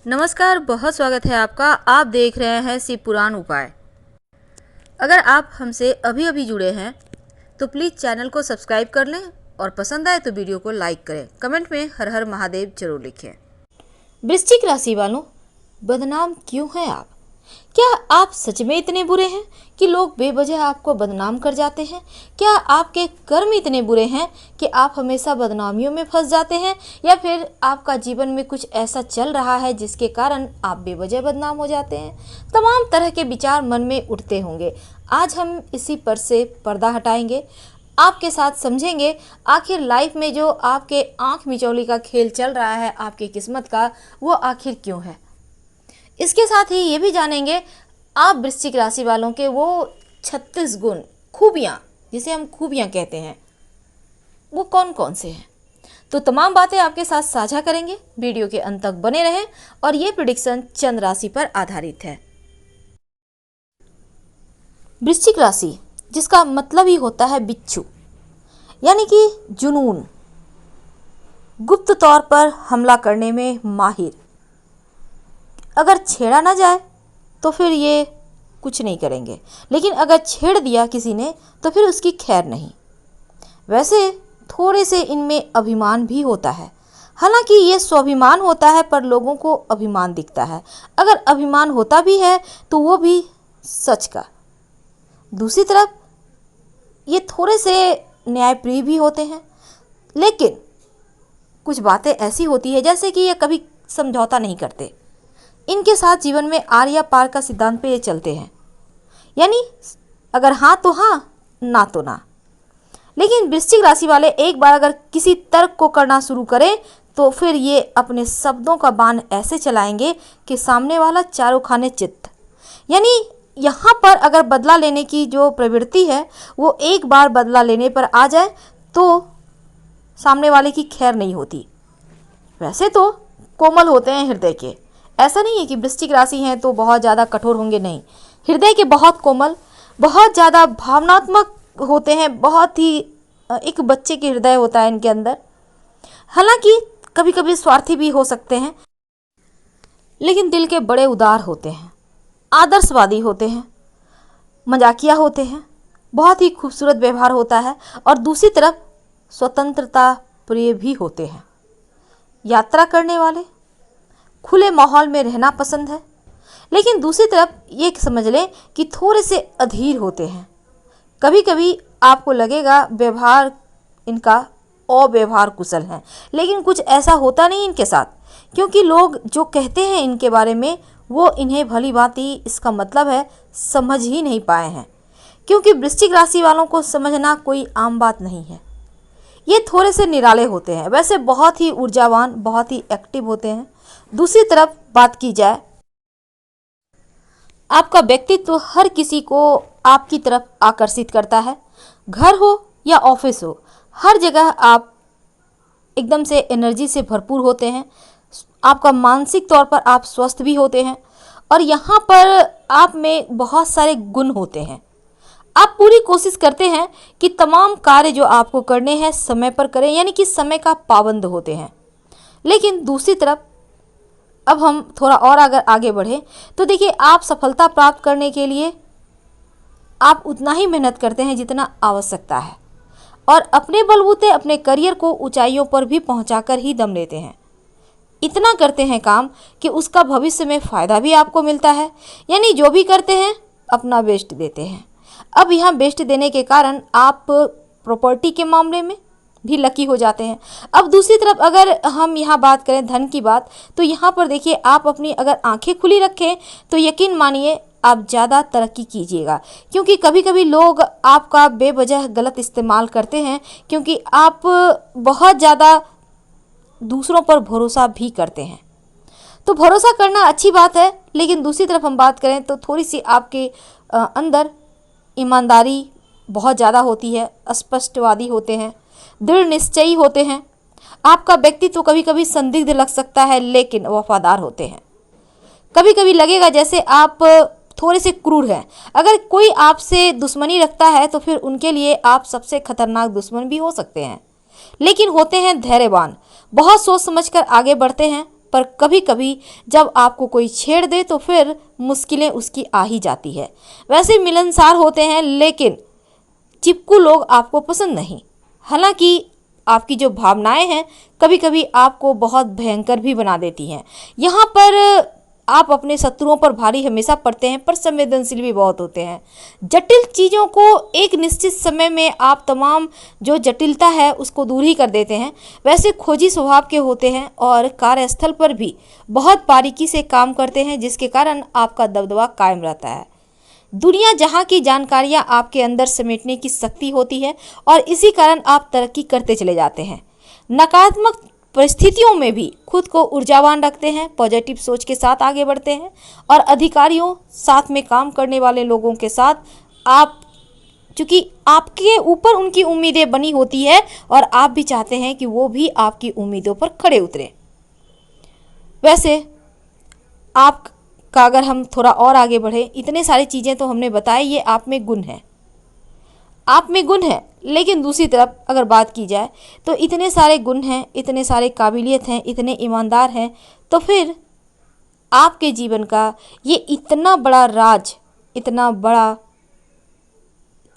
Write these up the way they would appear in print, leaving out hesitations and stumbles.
नमस्कार, बहुत स्वागत है आपका। आप देख रहे हैं शिव पुराण उपाय। अगर आप हमसे अभी अभी जुड़े हैं तो प्लीज़ चैनल को सब्सक्राइब कर लें और पसंद आए तो वीडियो को लाइक करें। कमेंट में हर हर महादेव जरूर लिखें। वृश्चिक राशि वालों, बदनाम क्यों हैं आप? क्या आप सच में इतने बुरे हैं कि लोग बेवजह आपको बदनाम कर जाते हैं? क्या आपके कर्म इतने बुरे हैं कि आप हमेशा बदनामियों में फंस जाते हैं, या फिर आपका जीवन में कुछ ऐसा चल रहा है जिसके कारण आप बेवजह बदनाम हो जाते हैं? तमाम तरह के विचार मन में उठते होंगे। आज हम इसी पर से पर्दा हटाएंगे, आपके साथ समझेंगे आखिर लाइफ में जो आपके आंख मिचौली का खेल चल रहा है आपकी किस्मत का, वो आखिर क्यों है। इसके साथ ही ये भी जानेंगे आप वृश्चिक राशि वालों के वो 36 गुण, खूबियाँ, जिसे हम खूबियाँ कहते हैं, वो कौन कौन से हैं। तो तमाम बातें आपके साथ साझा करेंगे। वीडियो के अंत तक बने रहें। और ये प्रेडिक्शन चंद्र राशि पर आधारित है। वृश्चिक राशि, जिसका मतलब ही होता है बिच्छू, यानी कि जुनून, गुप्त तौर पर हमला करने में माहिर। अगर छेड़ा ना जाए तो फिर ये कुछ नहीं करेंगे, लेकिन अगर छेड़ दिया किसी ने तो फिर उसकी खैर नहीं। वैसे थोड़े से इनमें अभिमान भी होता है, हालांकि ये स्वाभिमान होता है पर लोगों को अभिमान दिखता है। अगर अभिमान होता भी है तो वो भी सच का। दूसरी तरफ ये थोड़े से न्यायप्रिय भी होते हैं, लेकिन कुछ बातें ऐसी होती है जैसे कि ये कभी समझौता नहीं करते। इनके साथ जीवन में आर या पार का सिद्धांत पे ये चलते हैं, यानी अगर हाँ तो हाँ, ना तो ना। लेकिन वृश्चिक राशि वाले एक बार अगर किसी तर्क को करना शुरू करें तो फिर ये अपने शब्दों का बाण ऐसे चलाएंगे कि सामने वाला चारों खाने चित्त। यानी यहाँ पर अगर बदला लेने की जो प्रवृत्ति है वो एक बार बदला लेने पर आ जाए तो सामने वाले की खैर नहीं होती। वैसे तो कोमल होते हैं हृदय के, ऐसा नहीं है कि वृश्चिक राशि हैं तो बहुत ज़्यादा कठोर होंगे, नहीं। हृदय के बहुत कोमल, बहुत ज़्यादा भावनात्मक होते हैं, बहुत ही एक बच्चे के हृदय होता है इनके अंदर। हालांकि कभी कभी स्वार्थी भी हो सकते हैं, लेकिन दिल के बड़े उदार होते हैं, आदर्शवादी होते हैं, मजाकिया होते हैं, बहुत ही खूबसूरत व्यवहार होता है। और दूसरी तरफ स्वतंत्रता प्रिय भी होते हैं, यात्रा करने वाले, खुले माहौल में रहना पसंद है। लेकिन दूसरी तरफ ये समझ लें कि थोड़े से अधीर होते हैं। कभी कभी आपको लगेगा व्यवहार इनका अव्यवहार कुशल है, लेकिन कुछ ऐसा होता नहीं इनके साथ, क्योंकि लोग जो कहते हैं इनके बारे में वो इन्हें भली भांति, इसका मतलब है, समझ ही नहीं पाए हैं। क्योंकि वृश्चिक राशि वालों को समझना कोई आम बात नहीं है। ये थोड़े से निराले होते हैं, वैसे बहुत ही ऊर्जावान, बहुत ही एक्टिव होते हैं। दूसरी तरफ बात की जाए, आपका व्यक्तित्व हर किसी को आपकी तरफ आकर्षित करता है। घर हो या ऑफिस हो, हर जगह आप एकदम से एनर्जी से भरपूर होते हैं। आपका मानसिक तौर पर आप स्वस्थ भी होते हैं, और यहाँ पर आप में बहुत सारे गुण होते हैं। आप पूरी कोशिश करते हैं कि तमाम कार्य जो आपको करने हैं समय पर करें, यानी कि समय का पाबंद होते हैं। लेकिन दूसरी तरफ अब हम थोड़ा और अगर आगे बढ़ें तो देखिए, आप सफलता प्राप्त करने के लिए आप उतना ही मेहनत करते हैं जितना आवश्यकता है, और अपने बलबूते अपने करियर को ऊंचाइयों पर भी पहुंचाकर ही दम लेते हैं। इतना करते हैं काम कि उसका भविष्य में फ़ायदा भी आपको मिलता है। यानी जो भी करते हैं अपना बेस्ट देते हैं। अब यहाँ बेस्ट देने के कारण आप प्रॉपर्टी के मामले में भी लकी हो जाते हैं। अब दूसरी तरफ अगर हम यहाँ बात करें धन की बात, तो यहाँ पर देखिए, आप अपनी अगर आंखें खुली रखें तो यकीन मानिए आप ज़्यादा तरक्की कीजिएगा। क्योंकि कभी कभी लोग आपका बेवजह गलत इस्तेमाल करते हैं, क्योंकि आप बहुत ज़्यादा दूसरों पर भरोसा भी करते हैं। तो भरोसा करना अच्छी बात है, लेकिन दूसरी तरफ हम बात करें तो थोड़ी सी आपके अंदर ईमानदारी बहुत ज़्यादा होती है, स्पष्टवादी होते हैं, दृढ़ निश्चयी होते हैं। आपका व्यक्तित्व तो कभी कभी संदिग्ध लग सकता है, लेकिन वफादार होते हैं। कभी कभी लगेगा जैसे आप थोड़े से क्रूर हैं। अगर कोई आपसे दुश्मनी रखता है तो फिर उनके लिए आप सबसे खतरनाक दुश्मन भी हो सकते हैं। लेकिन होते हैं धैर्यवान, बहुत सोच समझकर आगे बढ़ते हैं, पर कभी कभी जब आपको कोई छेड़ दे तो फिर मुश्किलें उसकी आ ही जाती है। वैसे मिलनसार होते हैं लेकिन चिपकू लोग आपको पसंद नहीं। हालांकि आपकी जो भावनाएं हैं कभी कभी आपको बहुत भयंकर भी बना देती हैं। यहाँ पर आप अपने शत्रुओं पर भारी हमेशा पड़ते हैं पर संवेदनशील भी बहुत होते हैं। जटिल चीज़ों को एक निश्चित समय में आप तमाम जो जटिलता है उसको दूर ही कर देते हैं। वैसे खोजी स्वभाव के होते हैं और कार्यस्थल पर भी बहुत बारीकी से काम करते हैं जिसके कारण आपका दबदबा कायम रहता है। दुनिया जहाँ की जानकारियाँ आपके अंदर समेटने की शक्ति होती है और इसी कारण आप तरक्की करते चले जाते हैं। नकारात्मक परिस्थितियों में भी खुद को ऊर्जावान रखते हैं, पॉजिटिव सोच के साथ आगे बढ़ते हैं और अधिकारियों साथ में काम करने वाले लोगों के साथ आप चूँकि आपके ऊपर उनकी उम्मीदें बनी होती है और आप भी चाहते हैं कि वो भी आपकी उम्मीदों पर खड़े उतरें। वैसे आप का अगर हम थोड़ा और आगे बढ़े, इतने सारी चीज़ें तो हमने बताई, ये आप में गुण है, आप में गुण है। लेकिन दूसरी तरफ अगर बात की जाए तो इतने सारे गुण हैं, इतने सारे काबिलियत हैं, इतने ईमानदार हैं, तो फिर आपके जीवन का ये इतना बड़ा राज, इतना बड़ा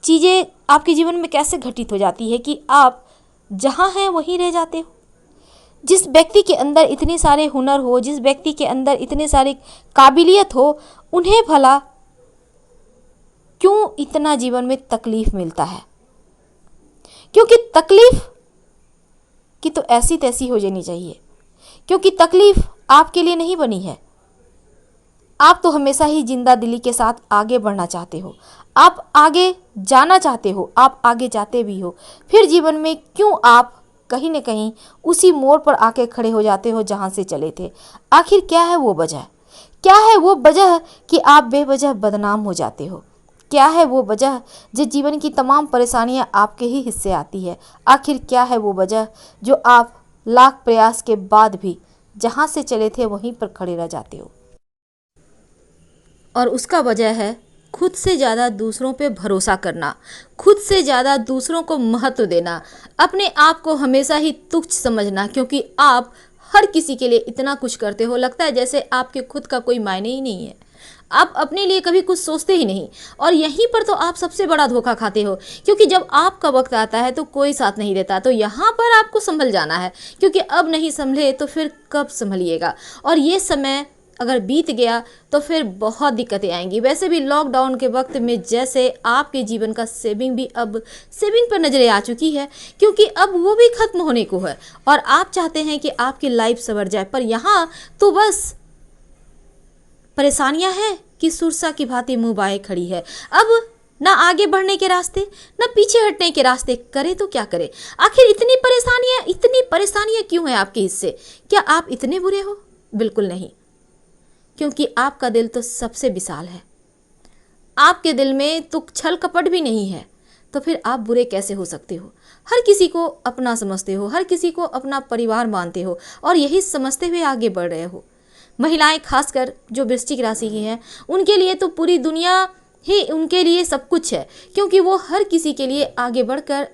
चीज़ें आपके जीवन में कैसे घटित हो जाती है कि आप जहाँ हैं वहीं रह जाते हो। जिस व्यक्ति के अंदर इतने सारे हुनर हो, जिस व्यक्ति के अंदर इतने सारे काबिलियत हो, उन्हें भला क्यों इतना जीवन में तकलीफ मिलता है? क्योंकि तकलीफ की तो ऐसी तैसी हो जानी चाहिए, क्योंकि तकलीफ आपके लिए नहीं बनी है। आप तो हमेशा ही जिंदा दिली के साथ आगे बढ़ना चाहते हो, आप आगे जाना चाहते हो, आप आगे जाते भी हो। फिर जीवन में क्यों आप कहीं न कहीं उसी मोड़ पर आके खड़े हो जाते हो जहाँ से चले थे? आखिर क्या है वो वजह? क्या है वो वजह कि आप बेवजह बदनाम हो जाते हो? क्या है वो वजह जिस जीवन की तमाम परेशानियां आपके ही हिस्से आती है? आखिर क्या है वो वजह जो आप लाख प्रयास के बाद भी जहाँ से चले थे वहीं पर खड़े रह जाते हो? और उसका वजह है खुद से ज़्यादा दूसरों पे भरोसा करना, खुद से ज़्यादा दूसरों को महत्व देना, अपने आप को हमेशा ही तुच्छ समझना, क्योंकि आप हर किसी के लिए इतना कुछ करते हो, लगता है जैसे आपके खुद का कोई मायने ही नहीं है। आप अपने लिए कभी कुछ सोचते ही नहीं और यहीं पर तो आप सबसे बड़ा धोखा खाते हो, क्योंकि जब आपका वक्त आता है तो कोई साथ नहीं देता। तो यहाँ पर आपको संभल जाना है, क्योंकि अब नहीं संभले तो फिर कब संभलिएगा। और ये समय अगर बीत गया तो फिर बहुत दिक्कतें आएंगी। वैसे भी लॉकडाउन के वक्त में जैसे आपके जीवन का सेविंग भी अब सेविंग पर नज़रें आ चुकी है, क्योंकि अब वो भी ख़त्म होने को है और आप चाहते हैं कि आपकी लाइफ संवर जाए, पर यहाँ तो बस परेशानियां हैं कि सुरसा की भांति मुँह बाए खड़ी है। अब ना आगे बढ़ने के रास्ते, ना पीछे हटने के रास्ते, करे तो क्या करे? आखिर इतनी परेशानियां क्यों हैं आपके हिस्से? क्या आप इतने बुरे हो? बिल्कुल नहीं, क्योंकि आपका दिल तो सबसे विशाल है। आपके दिल में तो छल कपट भी नहीं है, तो फिर आप बुरे कैसे हो सकते हो? हर किसी को अपना समझते हो, हर किसी को अपना परिवार मानते हो और यही समझते हुए आगे बढ़ रहे हो। महिलाएं खासकर जो वृश्चिक राशि की हैं, उनके लिए तो पूरी दुनिया ही उनके लिए सब कुछ है, क्योंकि वो हर किसी के लिए आगे बढ़कर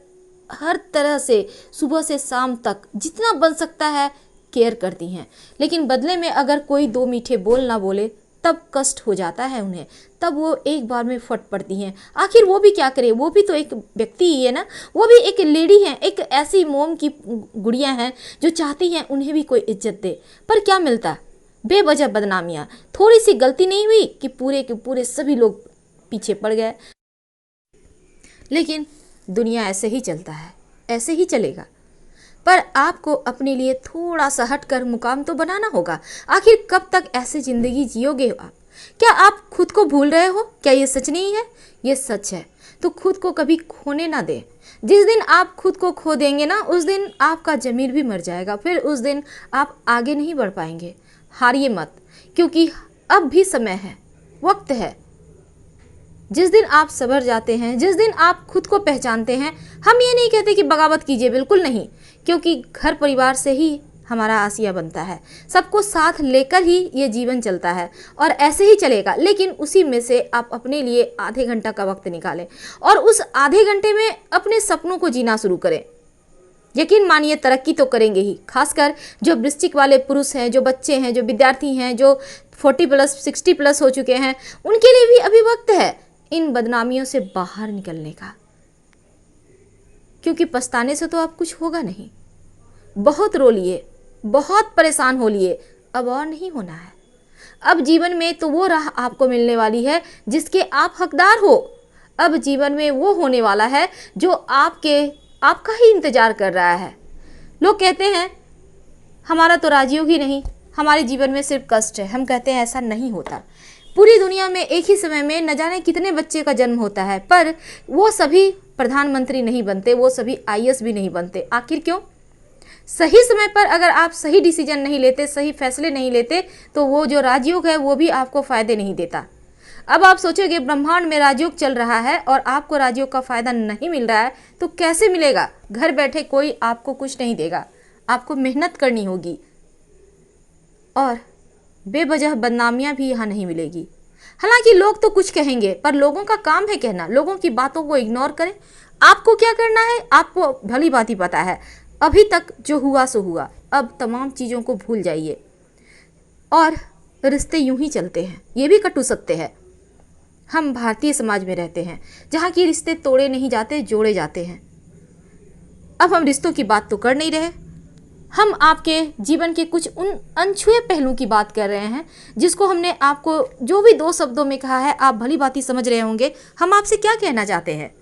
हर तरह से सुबह से शाम तक जितना बन सकता है केयर करती हैं। लेकिन बदले में अगर कोई दो मीठे बोल ना बोले तब कष्ट हो जाता है उन्हें, तब वो एक बार में फट पड़ती हैं। आखिर वो भी क्या करे? वो भी तो एक व्यक्ति ही है ना, वो भी एक लेडी है, एक ऐसी मोम की गुड़िया हैं जो चाहती हैं उन्हें भी कोई इज्जत दे। पर क्या मिलता? बेवजह बदनामियाँ। थोड़ी सी गलती नहीं हुई कि पूरे के पूरे सभी लोग पीछे पड़ गए। लेकिन दुनिया ऐसे ही चलता है, ऐसे ही चलेगा। पर आपको अपने लिए थोड़ा सा हटकर मुकाम तो बनाना होगा। आखिर कब तक ऐसे ज़िंदगी जियोगे आप? क्या आप खुद को भूल रहे हो? क्या ये सच नहीं है? ये सच है, तो खुद को कभी खोने ना दें। जिस दिन आप खुद को खो देंगे ना, उस दिन आपका ज़मीर भी मर जाएगा, फिर उस दिन आप आगे नहीं बढ़ पाएंगे। हारिए मत, क्योंकि अब भी समय है, वक्त है। जिस दिन आप सबर जाते हैं, जिस दिन आप खुद को पहचानते हैं, हम ये नहीं कहते कि बगावत कीजिए, बिल्कुल नहीं, क्योंकि घर परिवार से ही हमारा आसिया बनता है। सबको साथ लेकर ही ये जीवन चलता है और ऐसे ही चलेगा। लेकिन उसी में से आप अपने लिए आधे घंटा का वक्त निकालें और उस आधे घंटे में अपने सपनों को जीना शुरू करें। यकीन मानिए तरक्की तो करेंगे ही। खासकर जो वृश्चिक वाले पुरुष हैं, जो बच्चे हैं, जो विद्यार्थी हैं, जो 40+ 60+ हो चुके हैं, उनके लिए भी अभी वक्त है इन बदनामियों से बाहर निकलने का, क्योंकि पछताने से तो अब कुछ होगा नहीं। बहुत रो लिए, बहुत परेशान हो लिए, अब और नहीं होना है। अब जीवन में तो वो राह आपको मिलने वाली है जिसके आप हकदार हो। अब जीवन में वो होने वाला है जो आपका ही इंतजार कर रहा है। लोग कहते हैं हमारा तो राजयोग ही नहीं, हमारे जीवन में सिर्फ कष्ट है। हम कहते हैं ऐसा नहीं होता। पूरी दुनिया में एक ही समय में न जाने कितने बच्चे का जन्म होता है, पर वो सभी प्रधानमंत्री नहीं बनते, वो सभी IAS भी नहीं बनते। आखिर क्यों? सही समय पर अगर आप सही डिसीजन नहीं लेते, सही फैसले नहीं लेते, तो वो जो राजयोग है वो भी आपको फायदे नहीं देता। अब आप सोचोगे ब्रह्मांड में राजयोग चल रहा है और आपको राजयोग का फायदा नहीं मिल रहा है, तो कैसे मिलेगा? घर बैठे कोई आपको कुछ नहीं देगा, आपको मेहनत करनी होगी और बेवजह बदनामियां भी यहाँ नहीं मिलेगी। हालांकि लोग तो कुछ कहेंगे, पर लोगों का काम है कहना, लोगों की बातों को इग्नोर करें। आपको क्या करना है आपको भली बात ही पता है। अभी तक जो हुआ सो हुआ, अब तमाम चीज़ों को भूल जाइए। और रिश्ते यूं ही चलते हैं, ये भी कटू सकते हैं। हम भारतीय समाज में रहते हैं जहाँ की रिश्ते तोड़े नहीं जाते, जोड़े जाते हैं। अब हम रिश्तों की बात तो कर नहीं रहे, हम आपके जीवन के कुछ उन अनछुए पहलू की बात कर रहे हैं जिसको हमने आपको जो भी 2 शब्दों में कहा है आप भली भांति समझ रहे होंगे। हम आपसे क्या कहना चाहते हैं?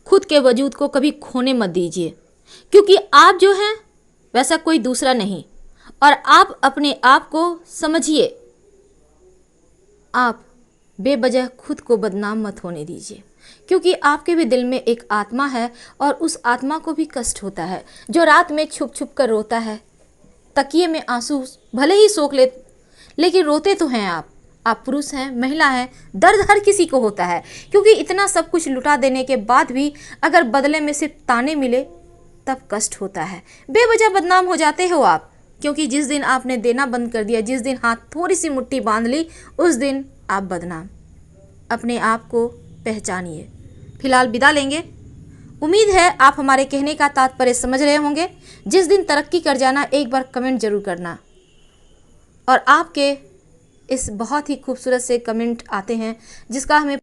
खुद के वजूद को कभी खोने मत दीजिए, क्योंकि आप जो हैं वैसा कोई दूसरा नहीं। और आप अपने आप को समझिए, आप बेवजह खुद को बदनाम मत होने दीजिए, क्योंकि आपके भी दिल में एक आत्मा है और उस आत्मा को भी कष्ट होता है, जो रात में छुप छुप कर रोता है, तकिए में आंसू भले ही सोख ले, लेकिन रोते तो हैं आप पुरुष हैं, महिला हैं, दर्द हर किसी को होता है। क्योंकि इतना सब कुछ लुटा देने के बाद भी अगर बदले में सिर्फ ताने मिले तब कष्ट होता है। बेवजह बदनाम हो जाते हो आप, क्योंकि जिस दिन आपने देना बंद कर दिया, जिस दिन हाथ थोड़ी सी मुट्ठी बांध ली, उस दिन आप बदनाम। अपने आप को पहचानिए। फिलहाल विदा लेंगे। उम्मीद है आप हमारे कहने का तात्पर्य समझ रहे होंगे। जिस दिन तरक्की कर जाना एक बार कमेंट जरूर करना। और आपके इस बहुत ही खूबसूरत से कमेंट आते हैं जिसका हमें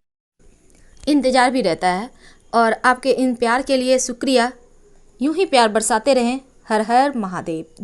इंतज़ार भी रहता है, और आपके इन प्यार के लिए शुक्रिया। यूं ही प्यार बरसाते रहें। हर हर महादेव।